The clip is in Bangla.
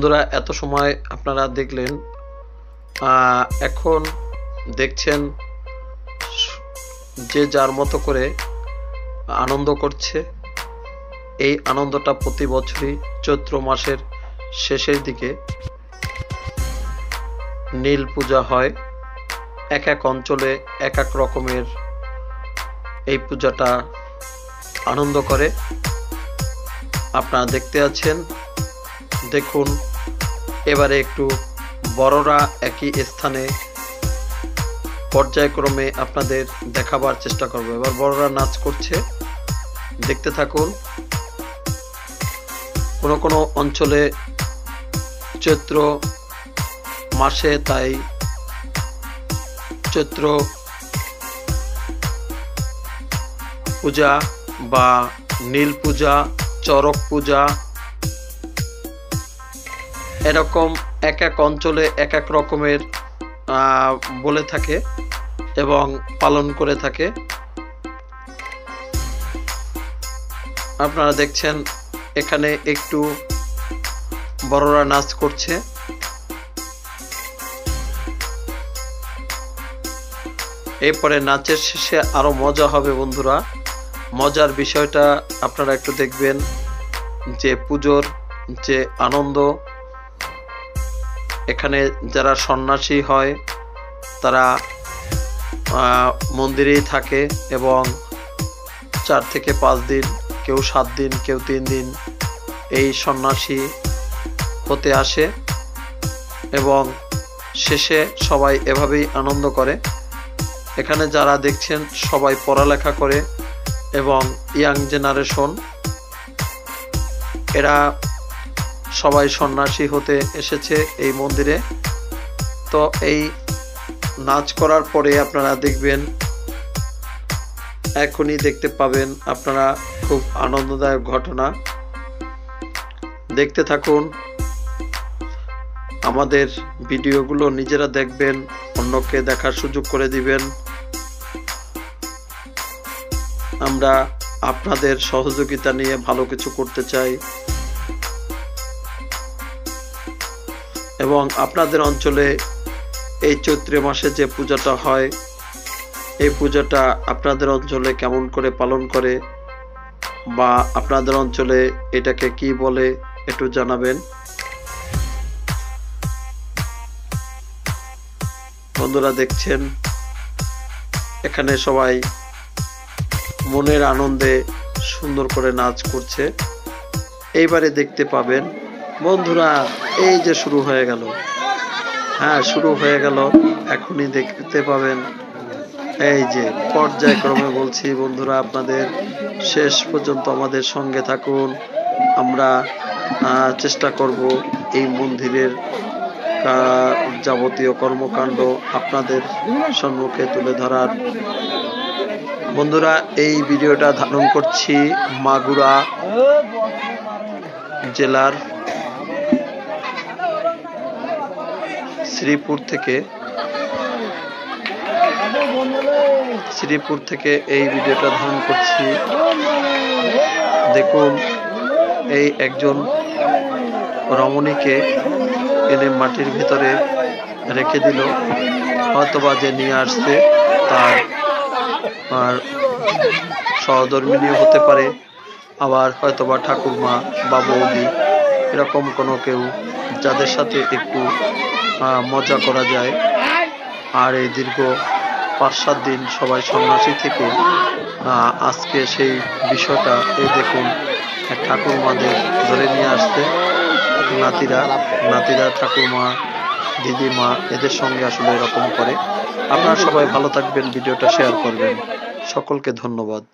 বন্ধুরা এত সময় আপনারা দেখলেন, এখন দেখছেন যে যার মতো করে আনন্দ করছে। এই আনন্দটা প্রতি বছরই চৈত্র মাসের শেষের দিকে নীল পূজা হয়। এক এক অঞ্চলে এক এক রকমের এই পূজাটা আনন্দ করে। আপনারা দেখতে আছেন, দেখুন। এবারে একটু বড়রা একই স্থানে পর্যায়ক্রমে আপনাদের দেখাবার চেষ্টা করব। এবার বড়রা নাচ করছে, দেখতে থাকুন। কোনো কোনো অঞ্চলে চৈত্র মাসে, তাই চৈত্র পূজা বা নীল পূজা, চড়ক পূজা, এরকম এক এক অঞ্চলে এক এক রকমের বলে থাকে এবং পালন করে থাকে। আপনারা দেখছেন এখানে একটু বড়রা নাচ করছে। এরপরে নাচের শেষে আরো মজা হবে বন্ধুরা। মজার বিষয়টা আপনারা একটু দেখবেন, যে পুজোর যে আনন্দ। এখানে যারা সন্ন্যাসী হয় তারা মন্দিরেই থাকে এবং 4 থেকে 5 দিন, কেউ 7 দিন, কেউ 3 দিন এই সন্ন্যাসী হতে আসে এবং শেষে সবাই এভাবেই আনন্দ করে। এখানে যারা দেখছেন সবাই পড়ালেখা করে এবং ইয়াং জেনারেশন, এরা সবাই সন্ন্যাসী হতে এসেছে এই মন্দিরে। তো এই নাচ করার পরে আপনারা দেখবেন, এখনই দেখতে পাবেন আপনারা খুব আনন্দদায়ক ঘটনা। দেখতে থাকুন, আমাদের ভিডিওগুলো নিজেরা দেখবেন, অন্যকে দেখার সুযোগ করে দিবেন। আমরা আপনাদের সহযোগিতা নিয়ে ভালো কিছু করতে চাই এবং আপনাদের অঞ্চলে এই চৈত্র মাসে যে পূজাটা হয়, এই পূজাটা আপনাদের অঞ্চলে কেমন করে পালন করে বা আপনাদের অঞ্চলে এটাকে কি বলে একটু জানাবেন। বন্ধুরা দেখছেন এখানে সবাই মনের আনন্দে সুন্দর করে নাচ করছে। এইবারে দেখতে পাবেন বন্ধুরা, এই যে শুরু হয়ে গেল, হ্যাঁ শুরু হয়ে গেল, এখনই দেখতে পাবেন। এই যে পর্যায়ক্রমে বলছি বন্ধুরা, আপনাদের শেষ পর্যন্ত আমাদের সঙ্গে থাকুন। আমরা চেষ্টা করব এই মন্দিরের যাবতীয় কর্মকাণ্ড আপনাদের সম্মুখে তুলে ধরার। বন্ধুরা এই ভিডিওটা ধারণ করছি মাগুরা জেলার শ্রীপুর থেকে এই ভিডিওটা ধারণ করছি। দেখুন, এই একজন রমণীকে এনে মাটির ভিতরে রেখে দিল, হয়তোবা যে নিয়ে আসছে তার সহধর্মিণীও হতে পারে, আবার হয়তোবা ঠাকুরমা বা বৌদি, এরকম কোনো কেউ যাদের সাথে একটু মজা করা যায়। আর এই দীর্ঘ 5-7 দিন সবাই সন্ন্যাসী থেকে আজকে সেই বিষয়টা, এই দেখুন ঠাকুরমাদের ধরে নিয়ে আসতে, নাতিরা ঠাকুরমা, দিদিমা, এদের সঙ্গে আসলে এরকম করে। আপনারা সবাই ভালো থাকবেন, ভিডিওটা শেয়ার করবেন। সকলকে ধন্যবাদ।